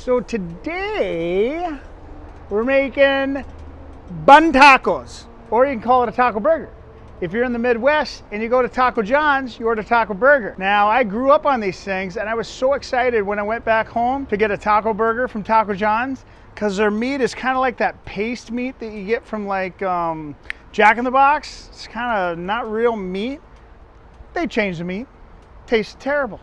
So today we're making bun tacos, or you can call it a taco burger. If you're in the Midwest and you go to Taco John's, you order taco burger. Now, I grew up on these things and I was so excited when I went back home to get a taco burger from Taco John's, because their meat is kind of like that paste meat that you get from like Jack in the Box. It's kind of not real meat. They changed the meat. Tastes terrible.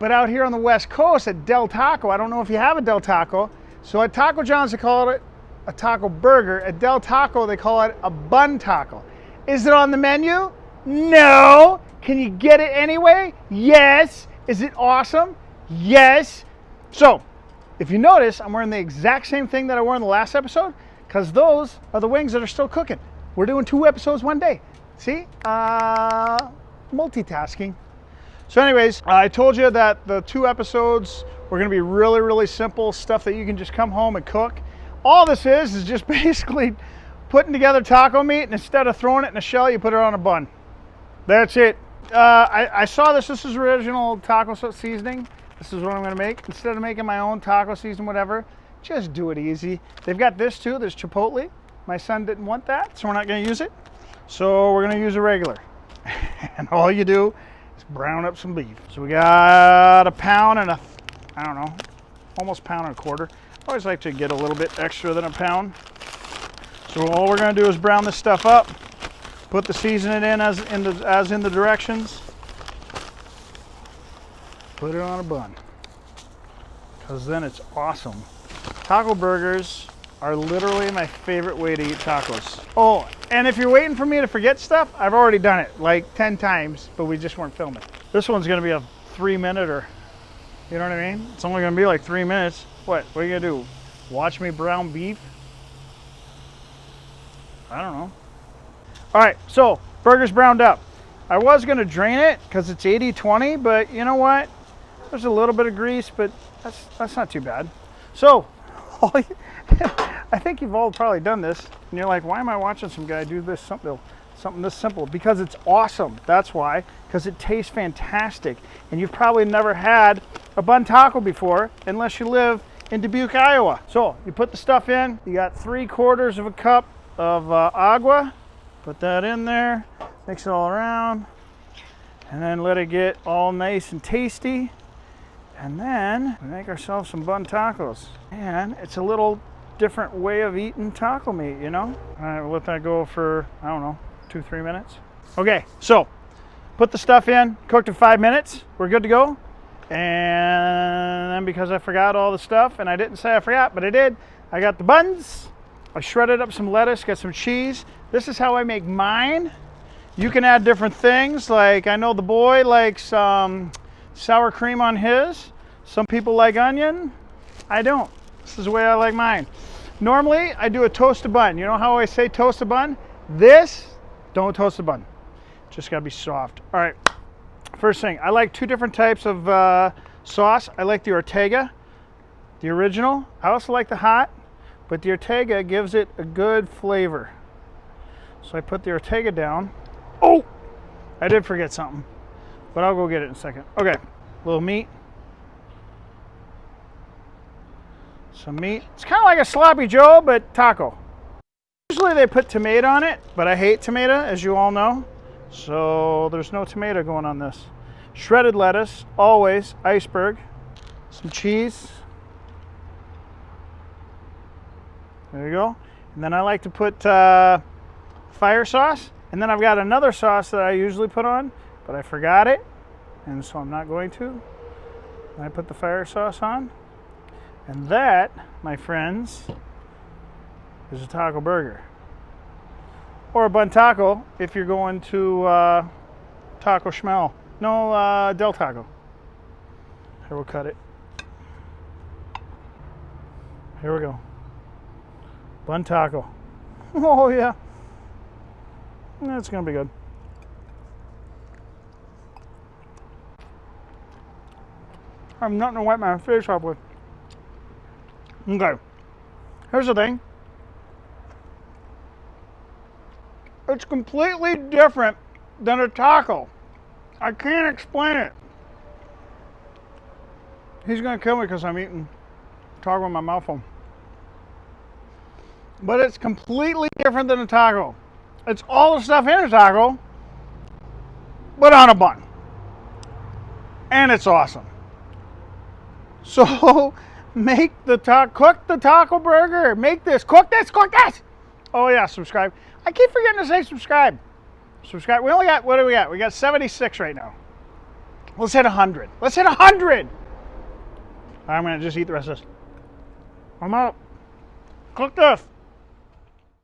But out here on the West Coast at Del Taco, I don't know if you have a Del Taco. So at Taco John's, they call it a taco burger. At Del Taco, they call it a bun taco. Is it on the menu? No. Can you get it anyway? Yes. Is it awesome? Yes. So, if you notice, I'm wearing the exact same thing that I wore in the last episode, because those are the wings that are still cooking. We're doing 2 episodes one day. See? Multitasking. So anyways, I told you that the 2 episodes were going to be really, really simple stuff that you can just come home and cook. All this is just basically putting together taco meat, and instead of throwing it in a shell, you put it on a bun. That's it. I saw this. This is original taco seasoning. This is what I'm going to make. Instead of making my own taco season, whatever, just do it easy. They've got this too. There's chipotle. My son didn't want that, so we're not going to use it. So we're going to use a regular. And all you do is brown up some beef. So we got a pound and I don't know, almost pound and a quarter. I always like to get a little bit extra than a pound. So all we're going to do is brown this stuff up, put the seasoning in as in the directions, put it on a bun, because then it's awesome. Taco burgers are literally my favorite way to eat tacos. Oh, and if you're waiting for me to forget stuff, I've already done it like 10 times, but we just weren't filming. This one's going to be a 3-minute, or you know what I mean? It's only going to be like 3 minutes. What are you going to do? Watch me brown beef? I don't know. All right, so burger's browned up. I was going to drain it because it's 80-20, but you know what? There's a little bit of grease, but that's not too bad. So, I think you've all probably done this, and you're like, why am I watching some guy do this something this simple? Because it's awesome. That's why. Because it tastes fantastic, and you've probably never had a bun taco before unless you live in Dubuque, Iowa. So you put the stuff in. You got 3/4 of a cup of agua. Put that in there, mix it all around, and then let it get all nice and tasty. And then we make ourselves some bun tacos. And it's a little different way of eating taco meat, you know? All right, we'll let that go for, I don't know, 2-3 minutes. Okay, so put the stuff in, cooked it 5 minutes. We're good to go. And then because I forgot all the stuff, and I didn't say I forgot, but I did, I got the buns. I shredded up some lettuce, got some cheese. This is how I make mine. You can add different things. Like, I know the boy likes sour cream on his. Some people like onion. I don't. This is the way I like mine. Normally, I do a toasted bun. You know how I say toasted bun? This, don't toast the bun. Just gotta be soft. All right, first thing, I like 2 different types of sauce. I like the Ortega, the original. I also like the hot, but the Ortega gives it a good flavor. So I put the Ortega down. Oh, I did forget something, but I'll go get it in a second. Okay, a little meat. Some meat. It's kind of like a sloppy Joe, but taco. Usually they put tomato on it, but I hate tomato, as you all know. So there's no tomato going on this. Shredded lettuce, always, iceberg. Some cheese. There you go. And then I like to put fire sauce. And then I've got another sauce that I usually put on, but I forgot it, and so I'm not going to. And I put the fire sauce on. And that, my friends, is a taco burger. Or a bun taco if you're going to Taco Schmel. No, Del Taco. Here, we'll cut it. Here we go. Bun taco. Oh, yeah. That's going to be good. I have nothing to wipe my face off with. Okay. Here's the thing. It's completely different than a taco. I can't explain it. He's going to kill me because I'm eating talking with my mouth full. But it's completely different than a taco. It's all the stuff in a taco, but on a bun. And it's awesome. So make the cook the taco burger. Make this, cook this, cook this. Oh yeah, subscribe. I keep forgetting to say subscribe. Subscribe. We only got, what do we got? We got 76 right now. Let's hit 100. Let's hit 100. I'm gonna just eat the rest of this. I'm out. Cook this.